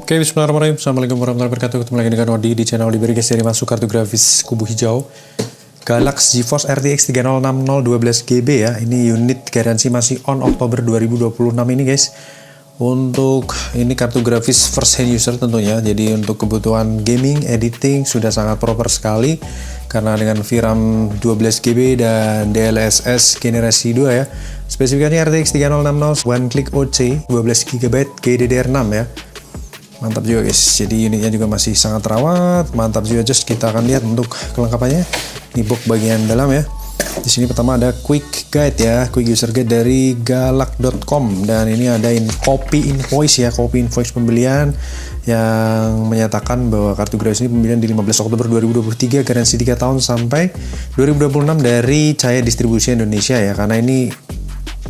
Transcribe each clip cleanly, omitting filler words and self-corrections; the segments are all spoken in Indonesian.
Oke, bismillahirrahmanirrahim. Assalamualaikum warahmatullahi wabarakatuh. Ketemu lagi dengan Odi di channel Odi Bergas dari masuk kartu grafis kubu hijau Galaxy GeForce RTX 3060 12GB ya. Ini unit garansi masih on Oktober 2026 ini guys. Untuk ini kartu grafis first hand user tentunya. Jadi untuk kebutuhan gaming, editing sudah sangat proper sekali karena dengan VRAM 12GB dan DLSS generasi 2 ya. Spesifikasinya RTX 3060 One Click OC 12GB GDDR6 ya. Mantap juga guys, jadi unitnya juga masih sangat terawat, mantap juga. Just kita akan lihat untuk kelengkapannya di box bagian dalam ya. Di sini pertama ada quick guide ya, quick user guide dari galak.com, dan ini ada copy invoice ya, copy invoice pembelian yang menyatakan bahwa kartu grafis ini pembelian di 15 Oktober 2023, garansi 3 tahun sampai 2026 dari Cahaya Distribusi Indonesia ya, karena ini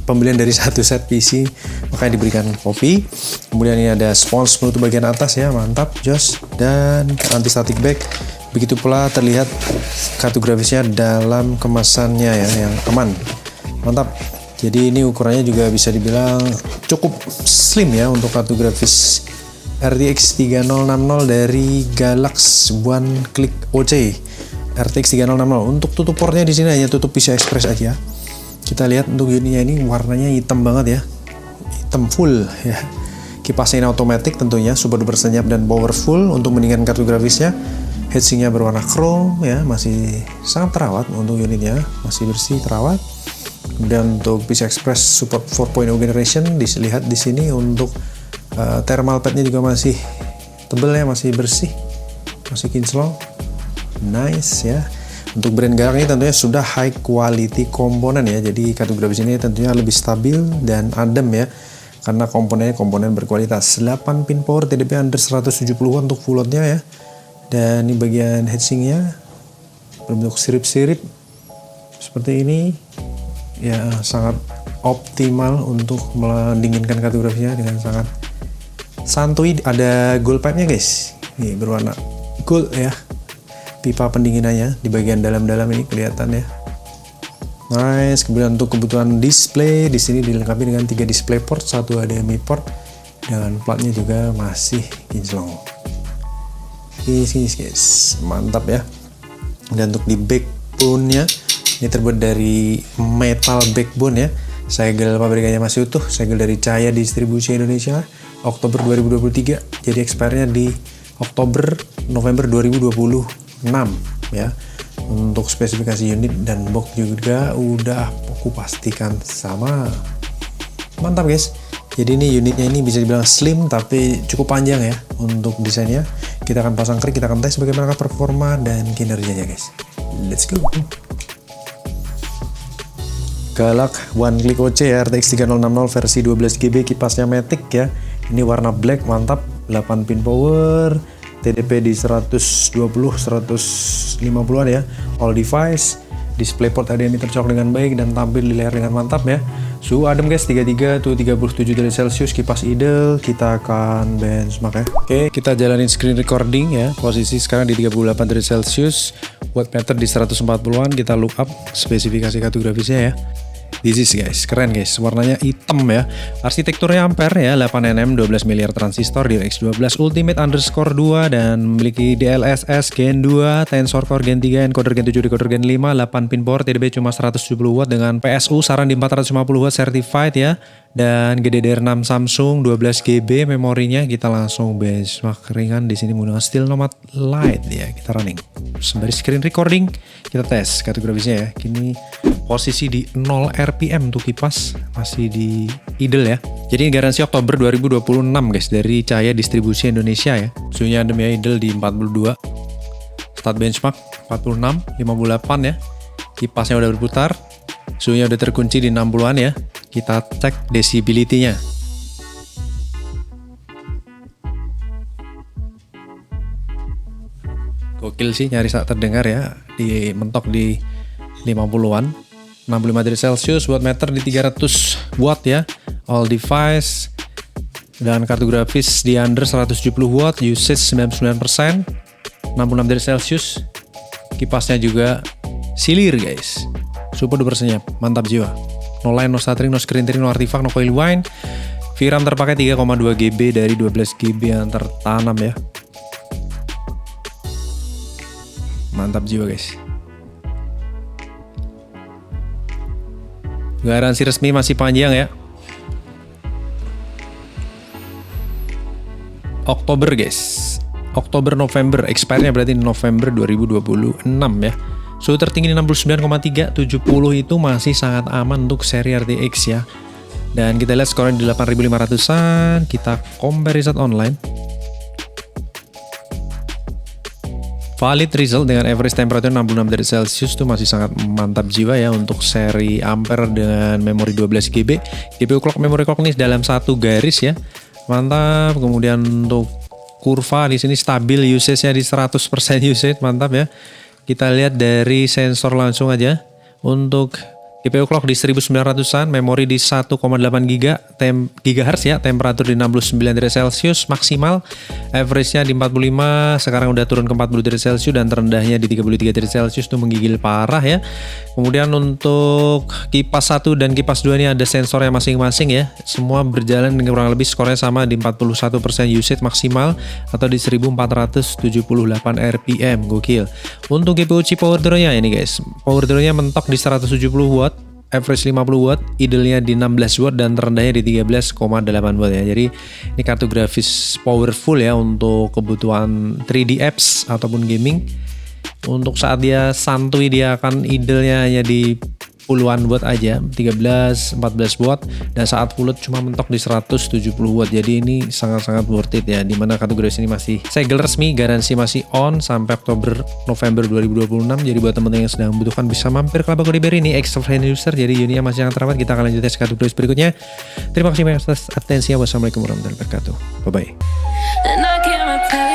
pembelian dari satu set PC makanya diberikan kopi. Kemudian ini ada spons penutup bagian atas ya, mantap jos, dan anti static back. Begitu pula terlihat kartu grafisnya dalam kemasannya ya, yang aman, mantap. Jadi ini ukurannya juga bisa dibilang cukup slim ya untuk kartu grafis RTX 3060 dari Galaxy One Click OC RTX 3060. Untuk tutup portnya di sini hanya tutup PCI Express aja. Kita lihat untuk unitnya ini warnanya hitam banget ya, hitam full ya. Kipasnya ini otomatis tentunya, super duper senyap dan powerful untuk mendingan kartu grafisnya. Heatsinknya berwarna chrome ya, masih sangat terawat untuk unitnya, masih bersih terawat. Kemudian untuk PCI Express support 4.0 generation, dilihat di sini untuk thermal padnya juga masih tebel ya, masih bersih, masih kinclong, nice ya. Untuk brand Galak ini tentunya sudah high quality komponen ya, jadi kartu grafis ini tentunya lebih stabil dan adem ya, karena komponennya komponen berkualitas. 8 pin power TDP under 170 watt untuk full loadnya ya, dan ini bagian heatsinknya berbentuk sirip-sirip seperti ini ya, sangat optimal untuk mendinginkan kartu grafisnya dengan sangat santuy. Ada gold pipe nya guys, ini berwarna gold ya, pipa pendinginannya di bagian dalam-dalam ini kelihatan ya, nice. Kemudian untuk kebutuhan display di sini dilengkapi dengan 3 display port, 1 HDMI port, dan platnya juga masih kinclong. Guys, mantap ya. Dan untuk di backbone-nya ini terbuat dari metal backbone ya. Segel pabrikannya masih utuh, segel dari Cahaya Distribusi Indonesia, Oktober 2023. Jadi expire-nya di November 2026 ya. Untuk spesifikasi unit dan box juga udah aku pastikan sama. Mantap guys. Jadi ini unitnya ini bisa dibilang slim tapi cukup panjang ya untuk desainnya. Kita akan pasang klik, kita akan tes bagaimana performa dan kinerjanya guys. Let's go. Galak One Click OC ya, RTX 3060 versi 12GB, kipasnya matic ya. Ini warna black, mantap. 8 pin power, TDP di 120-150an ya, all device, display port HDMI tercolok dengan baik dan tampil di layar dengan mantap ya. Suhu adem guys, 33 to 37 derajat Celcius, kipas idle. Kita akan benchmark ya. Oke, kita jalanin screen recording ya. Posisi sekarang di 38 derajat Celcius, watt meter di 140-an. Kita look up spesifikasi kartu grafisnya ya. This is guys, keren guys, warnanya hitam ya. Arsitekturnya Ampere ya, 8nm 12 miliar transistor, DirectX 12 Ultimate _ 2 dan memiliki DLSS Gen 2, Tensor Core Gen 3, encoder Gen 7, decoder Gen 5, 8 pin power, TDP cuma 170 watt dengan PSU saran di 450 watt certified ya. Dan GDDR6 Samsung 12GB memorinya. Kita langsung benchmark ringan di sini menggunakan Steel Nomad Lite ya. Kita running sembari screen recording, kita tes kartu grafisnya ya. Kini posisi di 0 RPM untuk kipas, masih di idle ya. Jadi garansi Oktober 2026 guys dari Cahaya Distribusi Indonesia ya. Suhunya adem ya, idle di 42. Start benchmark 46, 58 ya. Kipasnya udah berputar. Suhunya udah terkunci di 60-an ya. Kita cek decibelity-nya. Gokil sih, nyaris tak terdengar ya. Mentok di 50-an. 65 derajat Celcius, watt meter di 300 watt ya. All device. Dan kartu grafis di under 170 watt, usage 99%. 66 derajat Celcius. Kipasnya juga silir guys. Super duper senyap, mantap jiwa. No line, no stuttering, no screen tearing, no artifact, no coil wind. VRAM terpakai 3,2 GB dari 12 GB yang tertanam ya. Mantap jiwa guys. Garansi resmi masih panjang ya. Oktober guys. Oktober November, expire-nya berarti November 2026 ya. Suhu tertinggi 69,3, 70 itu masih sangat aman untuk seri RTX ya. Dan kita lihat skornya di 8500-an, kita compare result online. Valid result dengan average temperature 66 derajat Celcius itu masih sangat mantap jiwa ya untuk seri Ampere dengan memori 12 GB. GPU clock, memory clock ini dalam satu garis ya. Mantap. Kemudian untuk kurva di sini stabil, usage-nya di 100% usage, mantap ya. Kita lihat dari sensor langsung aja. Untuk GPU clock di 1900-an, memori di 1,8 GHz ya, temperatur di 69 derajat Celcius maksimal, average-nya di 45, sekarang udah turun ke 40 derajat Celcius dan terendahnya di 33 derajat Celcius, itu menggigil parah ya. Kemudian untuk kipas 1 dan kipas 2 ini ada sensornya masing-masing ya, semua berjalan dengan kurang lebih skornya sama di 41% usage maksimal atau di 1478 RPM, gokil. Untuk GPU chip power draw-nya ini guys, power draw-nya mentok di 170 watt, average 50 watt, idle-nya di 16 watt dan terendahnya di 13,8 watt ya. Jadi ini kartu grafis powerful ya untuk kebutuhan 3D apps ataupun gaming. Untuk saat dia santuy dia akan idle-nya hanya di puluhan watt aja, 13-14 watt, dan saat full load cuma mentok di 170 watt. Jadi ini sangat-sangat worth it ya, dimana kartu grafis ini masih segel resmi, garansi masih on sampai November 2026. Jadi buat teman-teman yang sedang membutuhkan bisa mampir ke Lapak Oliver ini extra friend user, jadi unitnya masih sangat terawat. Kita akan lanjut tes kartu grafis berikutnya. Terima kasih banyak atas atensinya. Wassalamualaikum warahmatullahi wabarakatuh. Bye bye.